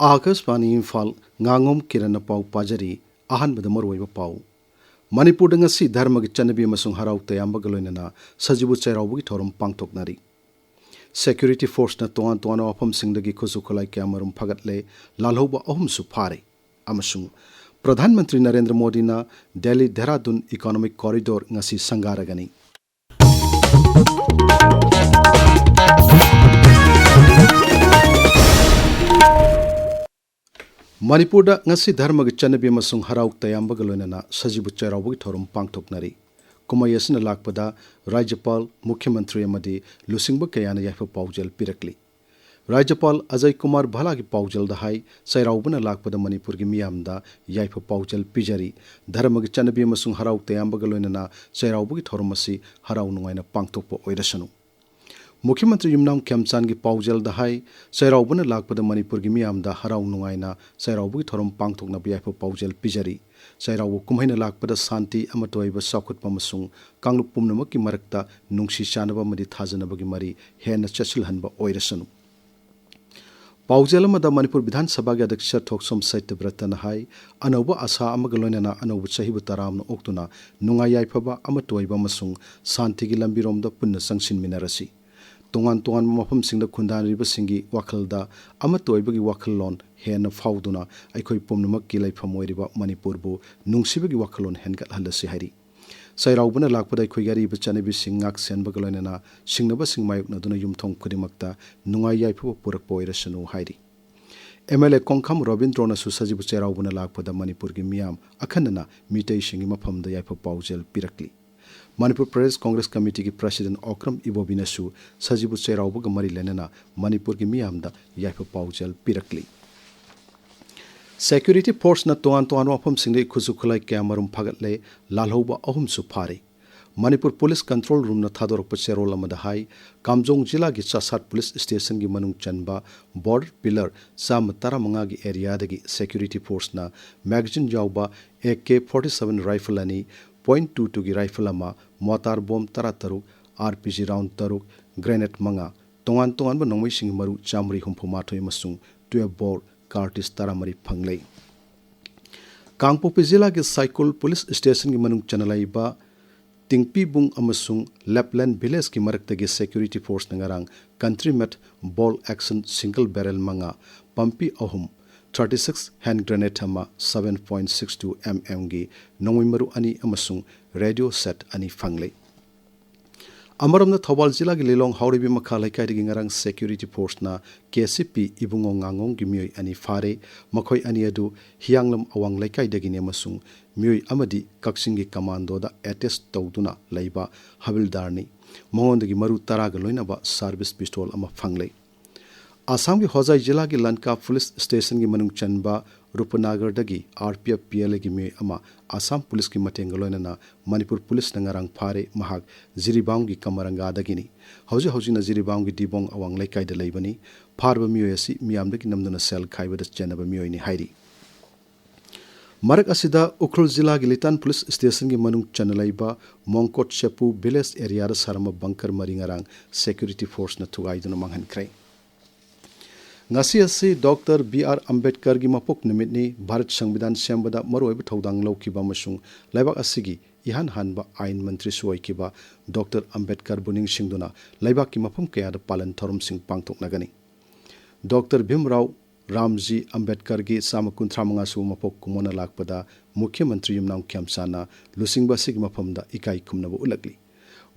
Akashvani Imphal ngangom kiran pau pajari ahan bada maroi pau Manipur ngasi dharma gi chanabi amasung harau tayamba galoinana sajibu chairau gi thorum pangthoknari security force na toan toan afam singdagi khusu kholai kyamarum phagatle lalhoba ahum su phare amasung Pradhan Mantri Narendra Modi na Delhi Dehradun Economic Corridor ngasi sangaragani Manipur da ngasi dharma gi chanabi amasung harau tayamba galoinana sajibu chairau gi thorum pangthoknari kumai asina lakpada Rajyapal Mukhyamantri amadi lusingba kayana yaifa paujal pirakli Rajyapal Ajay Kumar Bhala ki paujal da hai sairaubana lakpada Manipur gi miyamda yaifa paujal pijari dharma gi chanabi amasung harau tayamba galoinana sairaubu gi thorum asi harau nungaina pangthokpa oirasanu Mukhyamantri Yumnam Khyamchan gi paujal da hai sairaubana lakpada Manipur gi miyamda harau nungaina sairaubu gi thorum pangthokna yaifa paujal pijari sairau kumhaina lakpada santi amatoiba sakhutpa masung kanglup pumnamakki marakta nungsi chanaba madi thajanabagi mari hena chachilhanba oirasanu Paujalamada Manipur Vidhan Sabha gi Adhyaksha Thoksom Saityabrata hai anauba asa amaga loinana anauba chahibu taramna oktuna nungai yaifaba amatoiba masung santi gi lambiromda punna sangsin minarasi tongan tongan mafam singda khundanriba singi wakhalda amatoiba gi wakhallon hena fauduna aikhoi pumnamakki laifam oiriba Manipur bu nungsibagi wakhalon hengat halasi hari sairaubana lakpada aikhoi gari bachanibi singak senba galoinana singnaba singmayukna duna yumthong khudimakta nungai yaifaba purakpa oirasanu hairi MLA Kongkham Robindrana Susajibu Chairaubana lakpada Manipur gi miyam akhanana mitei singi mafamda yaifa paujal pirakli Manipur Pradesh Congress Committee ki President Okram Ibobina su Sajibu Chairauba ga mari lenana Manipur gi miyamda yaifa paujal pirakli Security force na toan toan wafam singdei khusu khulai kyamarum phagatle lalhoba ahum su phare Manipur Police Control Room na thadorokpa cherol amada hai Kamjong Jila gi Chasat Police Station gi manung chanba border pillar sam taramanga gi area dagi security force na magazine jawba AK-47 rifle ani .22 gi rifle ama mortar bomb tarataruk RPG round taruk grenade manga tongan tongan ba nongmai sing maru chamri humpu mathoi masung 12 bor cartis taramari phanglei Kangpopi Jila gi Cycle Police Station gi manung chanalai ba Tingpi bung amasung Lapland Village ki maraktagi security force nangarang country met ball action single barrel manga pampi ahum 36 hand grenade ama 7.62 mm gi nongimaru ani amasung radio set ani fanglei Amaramna Thawal Jila gi Lelong Hauribi Makhalai kai gi ngarang security force na KCP ibungo ngangong gi mioi ani fare makhoi ani adu hianglam awang laikai dagi ne masung mioi amadi kaksing gi commando da attest tawduna leiba habildarni mongondagi maru taraga loinaba service pistol ama fanglei Assam gi Hojai Jila gi Lanka Police Station gi manung chanba Rupanagar dagi RPF PLA gi me ama Assam Police gi mateng loinana Manipur Police nangarang phare mahak Jiribam gi kamaranga dagini hauji na Jiribam gi dibong awang laikai da leibani pharba miyoyasi miyam dagi namduna sel khaiba da chenaba miyoyni hairi Marak asida Ukhrul Jila gi Litan Police Station gi manung chanalaiba Mongkot Chepu Village area da sarama bunker maringarang security force na thugai duna manghan krai Ngasi asi Dr. B.R. Ambedkar gi mapok nimitni Bharat Sangbidan sembada maroiba thodang laukiba masung laibak asigi ihan hanba ain mantri suoikiba Dr. Ambedkar buning singduna laibak ki mapum kaya da palan thorum sing pangtok nagani Dr. Bhimrao Ramji Ambedkar gi samakunthra manga su mapok kumona lakpada Mukhyamantri Yumnam Khyamchana lusingba sig mapamda ikai kumnaba ulagli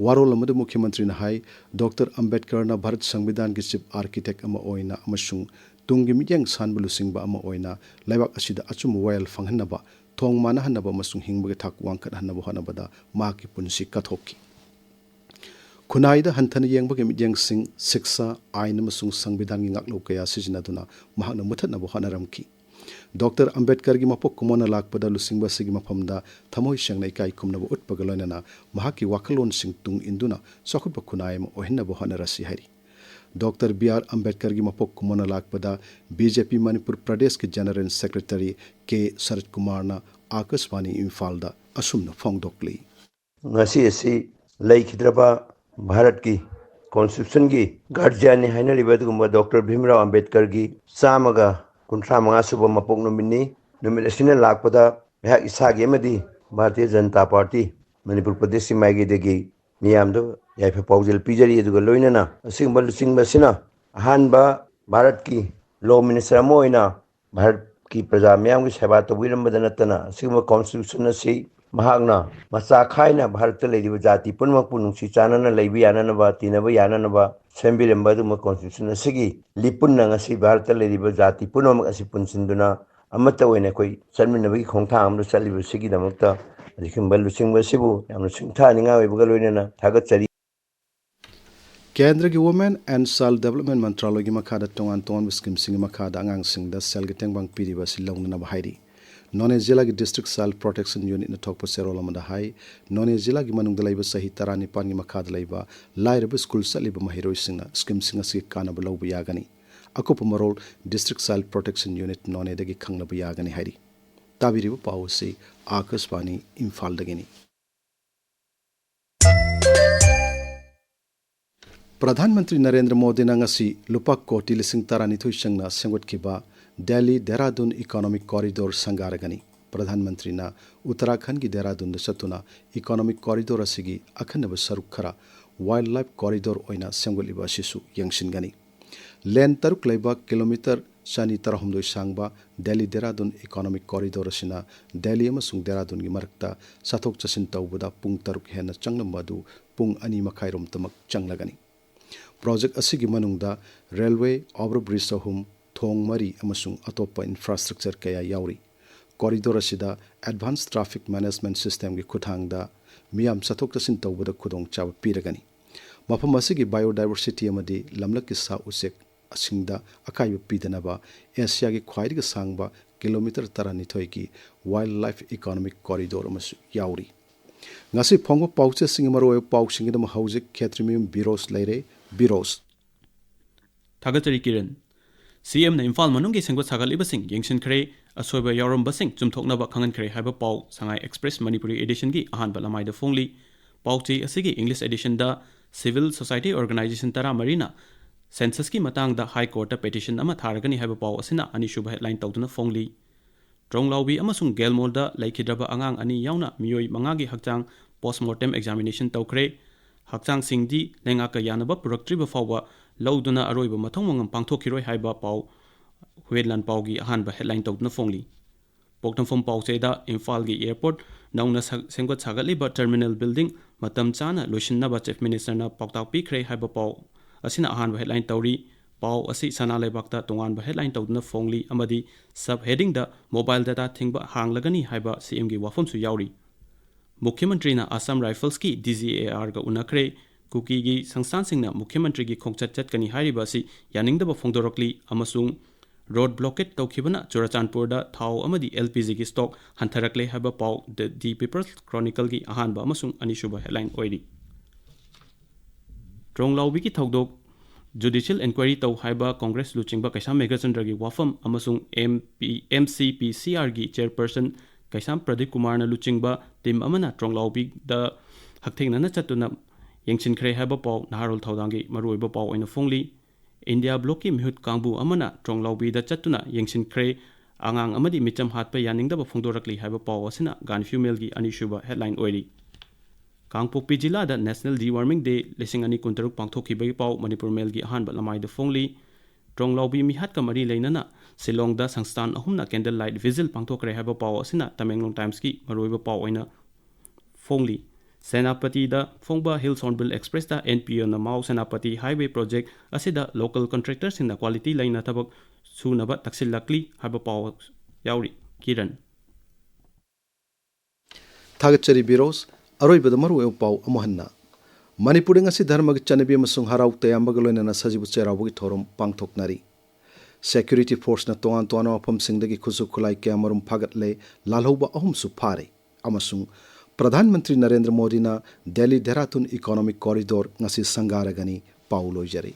Warol amada Mukhyamantri na hai Dr. Ambedkar na Bharat Sangbidan gi chief architect ama oina amasung tungi mityang sanba lusingba ama oina laibak asida achum wayal fanghanaba thong mana hanaba masung hingba thak wangkat hanaba hanabada maki punsi kathokki Kunaida hanthana yengba gi mityang sing siksa ain amasung Sangbidan gi ngaklo kaya sijinaduna mahakna muthatnaba hanaramki Dr. Ambedkar gi mapok kumona lakpada lusingba sigi mapamda thamoi shangnai kai kumnaba utpagaloinana mahaki wakalon sing tung induna sokhutba khunaima ohinna bohana rasi hari Dr. B.R. Ambedkar gi mapok kumona lakpada BJP Manipur Pradesh ki General Secretary K. Sarat Kumar na Akashwani Imphal da asumna phongdokli ngasi asi laikhidraba Bharat ki Constitution ki guardian ne haina libadugumba Dr. Bhimrao Ambedkar gi samaga कुंथ्रा सुब मपोक नुमिनी नुमित असिना लाकपदा मेहक इसागी अमदी Bharatiya Janata party Manipur प्रदेश की माइगी देगी मियामदो याइफे पाउजल पिजरी अदुगा लोइनना असिंगबा लुचिंगबसिना अहानबा भारत की law minister अमोइना Bharat की प्रजा मियाम की सेवा तौबिरंबदा नतना असिंगबा constitution असी महागना मचा खाइना भारत लेदिबा जाति पुनमकपु नुंसी चानना लेबि याननबा तिनबा याननबा सेंबिरंबा दुमा कॉन्स्टिट्यूशन असिगी लिपुन्ना ngasi भारत लेदिबा जाति पुनमक असी पुनसिंदुना अमता ओइना कोई चनमिनबगी खोंगथांग अमदो चलिबा सिगी दमकता असिंगबा लुचिंगबसिबु यामना सिंगथानिंगा ओइबगा लोइनना थागतचरी केंद्र की वुमेन एंड चाइल्ड डेवलपमेंट मंत्रालय की मखादा तोंगान तोंगान स्कीम सिंग मखादा अंगांग सिंगदा सेल की तेंगबांग पीरिबा सि लौनना हाइरी नोने जिला की डिस्ट्रिक्ट चाइल्ड प्रोटेक्शन यूनिट न थोकप सेरोल अमदा हाई नोने जिला की मनुंग दलाइबा सही 19 की मखादा लाइबा लाइरब स्कूल चलिबा महिरोइ सिंगना स्कीम सिंग असि कानब लौब यागनी अकुप मरोल डिस्ट्रिक्ट चाइल्ड प्रोटेक्शन यूनिट नोने दगी खंगनब यागनी हाइरी ताबिरिबा पाउ से आकाशवाणी इम्फाल दगिनी प्रधानमंत्री नरेंद्र मोदी नंगसी लुपा कोटी लिसिंग 12 संगना सेंगुटखिबा दिल्ली देहरादून इकोनॉमिक कॉरिडोर संगारगनी प्रधानमंत्री ना उत्तराखंड की देहरादून चतुना इकोनॉमिक कॉरिडोर असिगी अखनब सरुक खरा वाइल्ड लाइफ कॉरिडोर ओइना सेंगुलिबा सिसु यंगसिनगनी लेन तरुक लेबा किलोमीटर 213 सांगबा दिल्ली देहरादून इकोनॉमिक कॉरिडोर असिना दिल्ली अमसुंग देहरादून की मरक्ता साथोक चसिन तौबदा पुंग तरुक हेना चंगलमदु पुंग 2 मखाइरोम तमक चंगलगनी प्रोजेक्ट असिगी मनुंगदा रेलवे ओवर ब्रिज अहुम थोंग मरी अमसुंग अतोप्पा इंफ्रास्ट्रक्चर कया यावरी कॉरिडोर असिदा एडवांस ट्रैफिक मैनेजमेंट सिस्टम की खुथांगदा मियाम चथोक चसिन तौबदा खुदोंग चाव पीरगनी मफम असिगी बायोडाइवर्सिटी अमदी लमलक की सा उसेक असिंगदा अकाइब पीदनबा एशिया की ख्वाइदगी सांगबा किलोमीटर 12 की वाइल्ड लाइफ इकोनॉमिक कॉरिडोर अमसु यावरी ngasi phongba pauche sing maro pauching dam hauzik Kshetrimayum Birosh leire Birosh थागतरी किरण सीएम ने इम्फाल मनुंग की सेंगो सागलिबसिंग यंगसिनखरे असोयबा यावरमबसिंग चुमथोकनबा खंगनखरे हाइबा पाउ संगाई एक्सप्रेस मणिपुरी एडिशन की अहानबा लमाइदा फोंगली पाउचे असिगी इंग्लिश एडिशन दा सिविल सोसाइटी ऑर्गेनाइजेशन तरा मरीना सेंसस की मतंग दा हाई कोर्ट पेटिशन अमा थारगनी हाइबा पाउ असिना अनिशुब हेडलाइन तौदुना फोंगली ट्रोंगलाउबी अमसुंग गेलमोलदा लैखिद्रबा अंगांग अनि यावना मियोई मंगागी हक्चांग पोस्टमार्टम एग्जामिनेशन तौखरे हक्चांग सिंगदी लेंगाका यानबा पुरक्ट्रिबा फावबा लौदुना अरोइबा मथोंग मंगम पांगथोखिरोय हाइबा पाउ हुएलन पाउगी अहानबा हेडलाइन तौदुना फोंगली पोक्टमफम पाउचेदा इम्फाल की एयरपोर्ट नौना सेंगोट सागलिबा टर्मिनल बिल्डिंग मतम चाना लोइसिनबा चीफ मिनिस्टरना पाउताक पीखरे हाइबा पाउ असिना अहानबा हेडलाइन तौरी पाउ असि सना लेबाकता तोंगानबा हेडलाइन तौदुना फोंगली अमदी सब हेडिंग दा मोबाइल डाटा थिंगबा हांगलगनी हाइबा सीएम की वाफमसु यावरी मुख्यमंत्री ना असम राइफल्स की DGAR का उनखरे कुकी की संस्थान सिंह मुख्यमंत्री की खोंगचट चटकनी हाइरिबा असि यानिंगदबा फोंदोरकली अमसुंग रोड ब्लॉकेट तौखिबना चुराचानपुरदा थाव अमदी LPG की स्टॉक हंथरकले हाइबा पाउ द पीपल्स क्रॉनिकल की अहानबा अमसुंग अनिशुबा हेडलाइन ओइरी ट्रोंगलाउबी की थौदोक जुडिशियल इंक्वायरी तौ हाइबा कांग्रेस लुचिंगबा कैसाम मेघचंद्र की वाफम अमसुंग MCPCR की चेयरपर्सन कैसाम प्रदीप कुमार न लुचिंगबा टीम अमना ट्रोंगलाउबी द हकथेंगना चतुना यंगसिनखरे हाइबा पाउ नहारोल थौदांगी मरुइबा पाउ ओइना फोंगली इंडिया ब्लॉक की मिहुत कांगबु अमना ट्रोंगलाउबी द चतुना यंगसिनखरे आंगांग अमदी मिचम हातपा यानिंगदबा फोंदोरकली हाइबा पाउ असिना गानफ्यूमेल की अनिशुबा हेडलाइन ओइरी कांगपोकपी जिला द नेशनल डिवार्मिंग डे 2023 पांगथोखिबगी पाउ मणिपुर मेल की अहानबा लमाइदा फोंगली ट्रोंगलाउबी मिहात का मरी लेनना सिलोंग द संस्थान अहुमना कैंडल लाइट विजिल पांगथोखरे हाइबा पाउ असिना तमेंगलोंग टाइम्स की मरुइबा पाउ ओइना फोंगली सेनापति द फोंगबा हिल्स हॉर्नबिल एक्सप्रेस द NPO न माउ सेनापति हाईवे प्रोजेक्ट असिदा local contractor Singh quality line थबक सुनबा तक्सिलकली हाइबा पाउ यावरी किरण थागचरी बिरोस अरोइबद मरुए पाउ अमहन्ना मणिपुर ngasi धर्म की चनबी अमसुंग हराउ तयामबग लोइनना सजिबु चेरावगी थोरम पांगथोकनारी सेक्यूरिटी फोर्स न तोआन तोआन मफम सिंगदगी खुसु खुलाई क्यामरुम फागतले लालहौबा अहुमसु फारे अमसुंग प्रधानमंत्री नरेंद्र मोदी ना Delhi Dehradun economic corridor ngasi संगारगनी पाउ लोइजरी